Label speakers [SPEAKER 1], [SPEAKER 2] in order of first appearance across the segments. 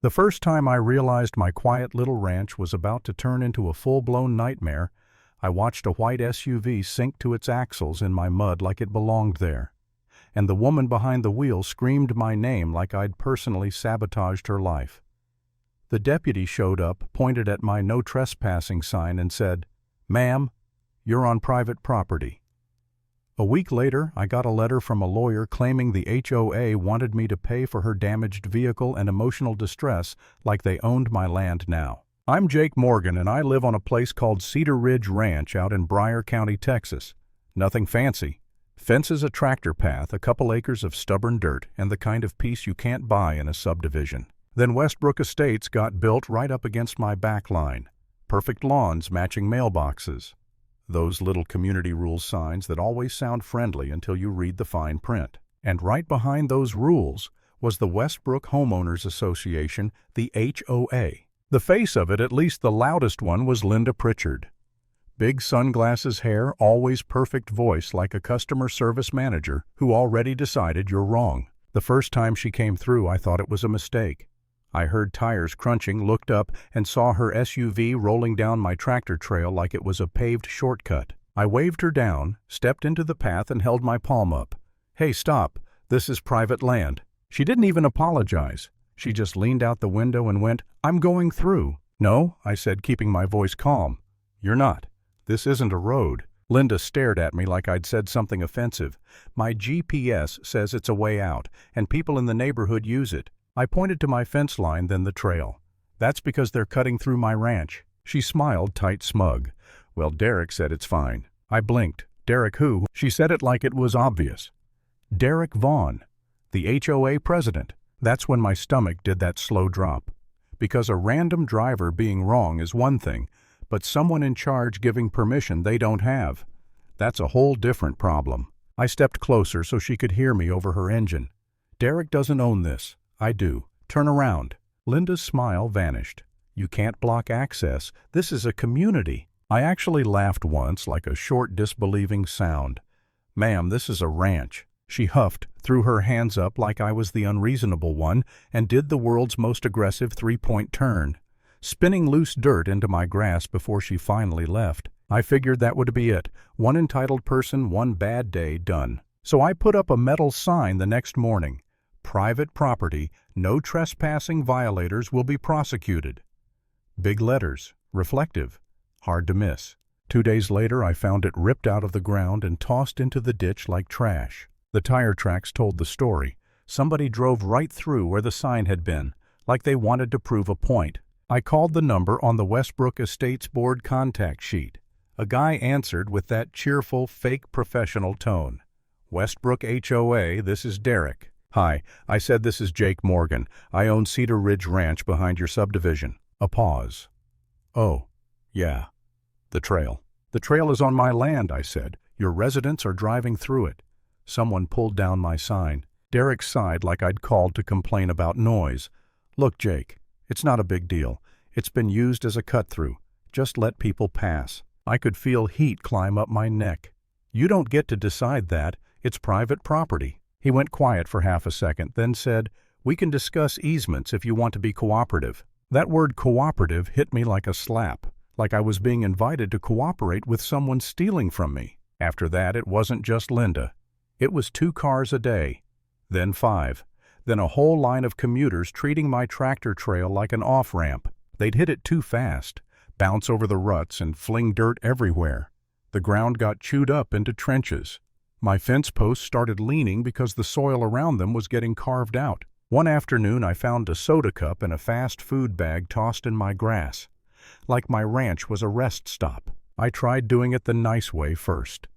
[SPEAKER 1] The first time I realized my quiet little ranch was about to turn into a full-blown nightmare, I watched a white SUV sink to its axles in my mud like it belonged there, and the woman behind the wheel screamed my name like I'd personally sabotaged her life. The deputy showed up, pointed at my no trespassing sign and said, "Ma'am, you're on private property." A week later, I got a letter from a lawyer claiming the HOA wanted me to pay for her damaged vehicle and emotional distress like they owned my land now. I'm Jake Morgan, and I live on a place called Cedar Ridge Ranch out in Bryan County, Texas. Nothing fancy. Fences, a tractor path, a couple acres of stubborn dirt, and the kind of peace you can't buy in a subdivision. Then Westbrook Estates got built right up against my back line. Perfect lawns matching mailboxes. Those little community rules signs that always sound friendly until you read the fine print. And right behind those rules was the Westbrook Homeowners Association, the HOA. The face of it, at least the loudest one, was Linda Pritchard. Big sunglasses hair, always perfect voice like a customer service manager who already decided you're wrong. The first time she came through, I thought it was a mistake. I heard tires crunching, looked up, and saw her SUV rolling down my tractor trail like it was a paved shortcut. I waved her down, stepped into the path, and held my palm up. "Hey, stop. This is private land." She didn't even apologize. She just leaned out the window and went, "I'm going through." "No," I said, keeping my voice calm. "You're not. This isn't a road." Linda stared at me like I'd said something offensive. "My GPS says it's a way out, and people in the neighborhood use it." I pointed to my fence line, then the trail. "That's because they're cutting through my ranch." She smiled, tight, smug. "Well, Derek said it's fine." I blinked. "Derek who?" She said it like it was obvious. "Derek Vaughn, the HOA president." That's when my stomach did that slow drop. Because a random driver being wrong is one thing, but someone in charge giving permission they don't have, that's a whole different problem. I stepped closer so she could hear me over her engine. "Derek doesn't own this. I do. Turn around." Linda's smile vanished. "You can't block access. This is a community." I actually laughed once, like a short, disbelieving sound. "Ma'am, this is a ranch." She huffed, threw her hands up like I was the unreasonable one, and did the world's most aggressive three-point turn, spinning loose dirt into my grass before she finally left. I figured that would be it. One entitled person, one bad day, done. So I put up a metal sign the next morning. "Private property, no trespassing, violators will be prosecuted." Big letters, reflective, hard to miss. 2 days later, I found it ripped out of the ground and tossed into the ditch like trash. The tire tracks told the story. Somebody drove right through where the sign had been, like they wanted to prove a point. I called the number on the Westbrook Estates Board contact sheet. A guy answered with that cheerful, fake professional tone. "Westbrook HOA, this is Derek." "Hi," I said, "this is Jake Morgan. I own Cedar Ridge Ranch behind your subdivision." A pause. "Oh, yeah. The trail." "The trail is on my land," I said. "Your residents are driving through it." Someone pulled down my sign. Derek sighed like I'd called to complain about noise. "Look, Jake, it's not a big deal. It's been used as a cut-through. Just let people pass." I could feel heat climb up my neck. "You don't get to decide that. It's private property." He went quiet for half a second, then said, "We can discuss easements if you want to be cooperative." That word cooperative hit me like a slap, like I was being invited to cooperate with someone stealing from me. After that, it wasn't just Linda. It was 2 cars a day, then 5, then a whole line of commuters treating my tractor trail like an off-ramp. They'd hit it too fast, bounce over the ruts, and fling dirt everywhere. The ground got chewed up into trenches. My fence posts started leaning because the soil around them was getting carved out. One afternoon, I found a soda cup and a fast food bag tossed in my grass, like my ranch was a rest stop. I tried doing it the nice way first.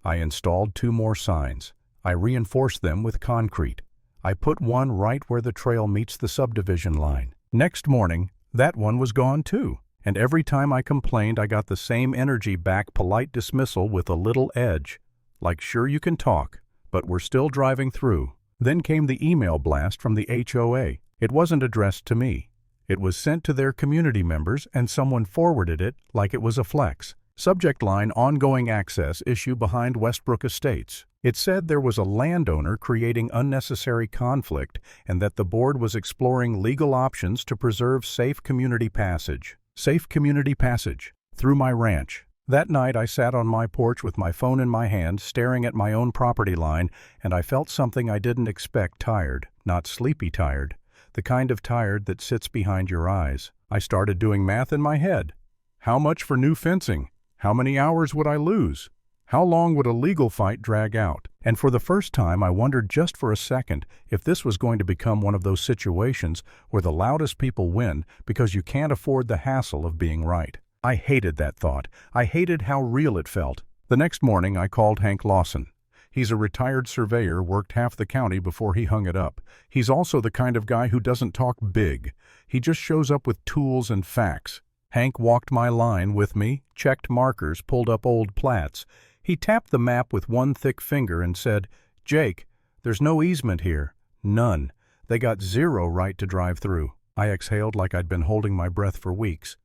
[SPEAKER 1] I installed 2 more signs. I reinforced them with concrete. I put one right where the trail meets the subdivision line. Next morning, that one was gone too. And every time I complained, I got the same energy back, polite dismissal with a little edge. Like, "Sure you can talk, but we're still driving through." Then came the email blast from the HOA. It wasn't addressed to me. It was sent to their community members, and someone forwarded it like it was a flex. Subject line: ongoing access issue behind Westbrook Estates. It said there was a landowner creating unnecessary conflict and that the board was exploring legal options to preserve safe community passage. Safe community passage through my ranch. That night I sat on my porch with my phone in my hand, staring at my own property line, and I felt something I didn't expect: tired. Not sleepy tired. The kind of tired that sits behind your eyes. I started doing math in my head. How much for new fencing? How many hours would I lose? How long would a legal fight drag out? And for the first time I wondered just for a second if this was going to become one of those situations where the loudest people win because you can't afford the hassle of being right. I hated that thought. I hated how real it felt. The next morning I called Hank Lawson. He's a retired surveyor, worked half the county before he hung it up. He's also the kind of guy who doesn't talk big. He just shows up with tools and facts. Hank walked my line with me, checked markers, pulled up old plats. He tapped the map with one thick finger and said, "Jake, there's no easement here. None. They got zero right to drive through." I exhaled like I'd been holding my breath for weeks.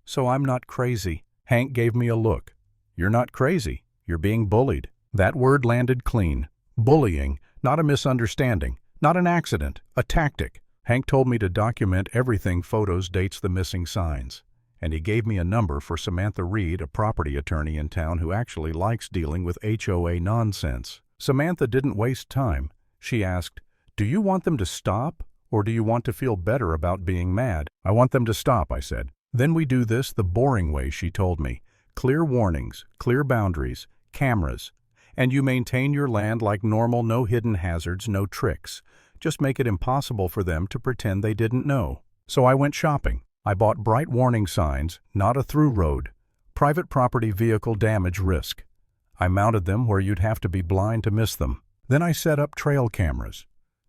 [SPEAKER 1] "So I'm not crazy." Hank gave me a look. "You're not crazy. You're being bullied." That word landed clean. Bullying, not a misunderstanding, not an accident, a tactic. Hank told me to document everything: photos, dates, the missing signs. And he gave me a number for Samantha Reed, a property attorney in town who actually likes dealing with HOA nonsense. Samantha didn't waste time. She asked, "Do you want them to stop, or do you want to feel better about being mad?" "I want them to stop," I said. "Then we do this the boring way," she told me. "Clear warnings, clear boundaries, cameras. And you maintain your land like normal, no hidden hazards, no tricks. Just make it impossible for them to pretend they didn't know." So I went shopping. I bought bright warning signs: not a through road, private property, vehicle damage risk. I mounted them where you'd have to be blind to miss them. Then I set up trail cameras.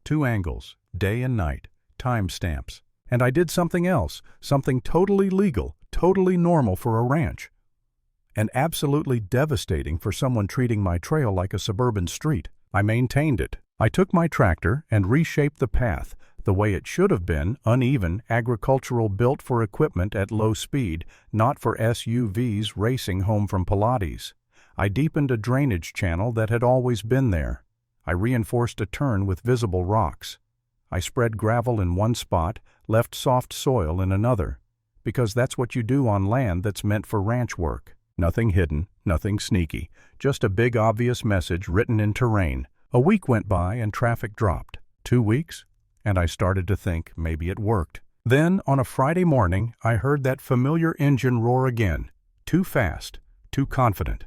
[SPEAKER 1] 2 angles, day and night, time stamps. And I did something else, something totally legal, totally normal for a ranch, and absolutely devastating for someone treating my trail like a suburban street. I maintained it. I took my tractor and reshaped the path the way it should have been: uneven, agricultural, built for equipment at low speed, not for SUVs racing home from Pilates. I deepened a drainage channel that had always been there. I reinforced a turn with visible rocks. I spread gravel in one spot, left soft soil in another, because that's what you do on land that's meant for ranch work. Nothing hidden, nothing sneaky, just a big obvious message written in terrain. A week went by and traffic dropped. 2 weeks, and I started to think maybe it worked. Then, on a Friday morning, I heard that familiar engine roar again. Too fast, too confident.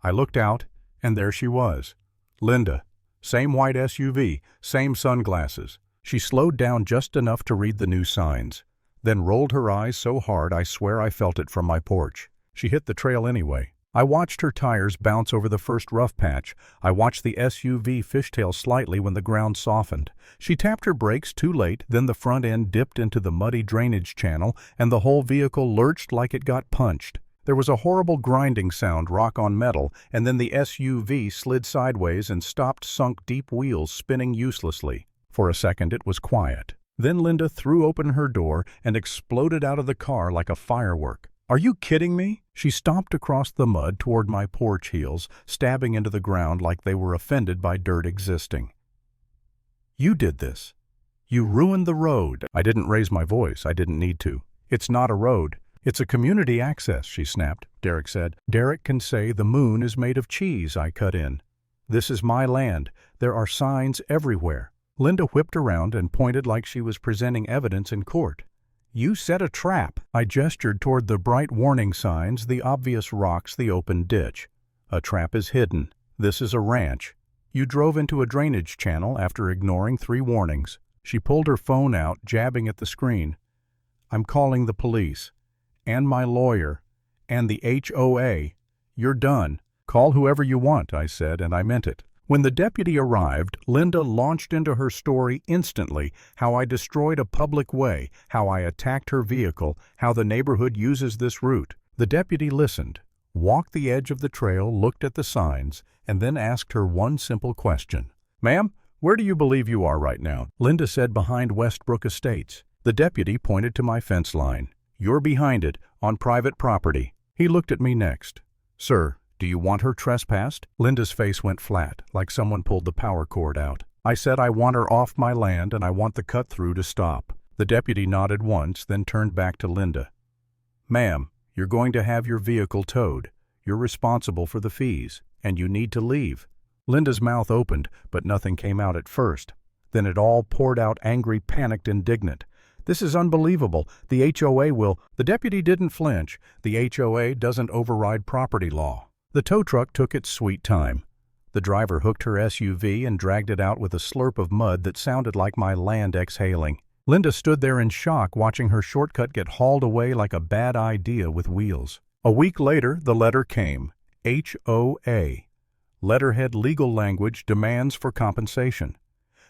[SPEAKER 1] I looked out, and there she was. Linda. Same white SUV, same sunglasses. She slowed down just enough to read the new signs, then rolled her eyes so hard I swear I felt it from my porch. She hit the trail anyway. I watched her tires bounce over the first rough patch. I watched the SUV fishtail slightly when the ground softened. She tapped her brakes too late, then the front end dipped into the muddy drainage channel, and the whole vehicle lurched like it got punched. There was a horrible grinding sound, rock on metal, and then the SUV slid sideways and stopped, sunk deep wheels spinning uselessly. For a second it was quiet. Then Linda threw open her door and exploded out of the car like a firework. "Are you kidding me?" She stomped across the mud toward my porch heels, stabbing into the ground like they were offended by dirt existing. "You did this. You ruined the road." I didn't raise my voice. I didn't need to. "It's not a road. It's a community access," she snapped. Derek said. "Derek can say the moon is made of cheese," I cut in. "This is my land. There are signs everywhere." Linda whipped around and pointed like she was presenting evidence in court. "You set a trap." I gestured toward the bright warning signs, the obvious rocks, the open ditch. "A trap is hidden. This is a ranch. You drove into a drainage channel after ignoring 3 warnings." She pulled her phone out, jabbing at the screen. "I'm calling the police. And my lawyer. And the HOA. You're done." "Call whoever you want," I said, and I meant it. When the deputy arrived, Linda launched into her story instantly: how I destroyed a public way, how I attacked her vehicle, how the neighborhood uses this route. The deputy listened, walked the edge of the trail, looked at the signs, and then asked her one simple question. "Ma'am, where do you believe you are right now?" Linda said, "Behind Westbrook Estates." The deputy pointed to my fence line. "You're behind it, on private property." He looked at me next. "Sir, do you want her trespassed?" Linda's face went flat, like someone pulled the power cord out. I said I want her off my land and I want the cut-through to stop. The deputy nodded once, then turned back to Linda. "Ma'am, you're going to have your vehicle towed. You're responsible for the fees, and you need to leave." Linda's mouth opened, but nothing came out at first. Then it all poured out, angry, panicked, indignant. "This is unbelievable. The HOA will—" The deputy didn't flinch. The HOA doesn't override property law. The tow truck took its sweet time. The driver hooked her SUV and dragged it out with a slurp of mud that sounded like my land exhaling. Linda stood there in shock, watching her shortcut get hauled away like a bad idea with wheels. A week later, the letter came. HOA. Letterhead legal language, demands for compensation.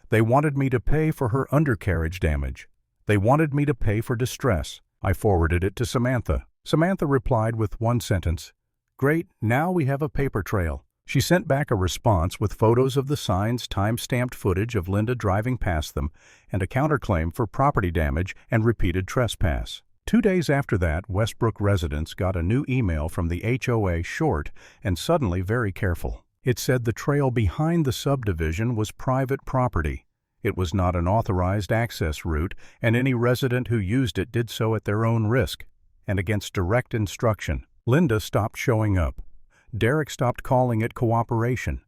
[SPEAKER 1] They wanted me to pay for her undercarriage damage. They wanted me to pay for distress. I forwarded it to Samantha. Samantha replied with one sentence, "Great, now we have a paper trail." She sent back a response with photos of the signs, time-stamped footage of Linda driving past them, and a counterclaim for property damage and repeated trespass. 2 days after that, Westbrook residents got a new email from the HOA, short and suddenly very careful. It said the trail behind the subdivision was private property. It was not an authorized access route, and any resident who used it did so at their own risk and against direct instruction. Linda stopped showing up. Derek stopped calling it cooperation.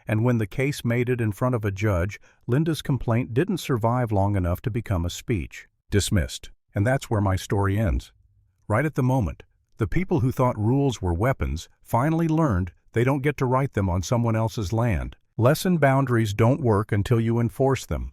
[SPEAKER 1] And when the case made it in front of a judge, Linda's complaint didn't survive long enough to become a speech. Dismissed. And that's where my story ends. Right at the moment, the people who thought rules were weapons finally learned they don't get to write them on someone else's land. Lesson: boundaries don't work until you enforce them.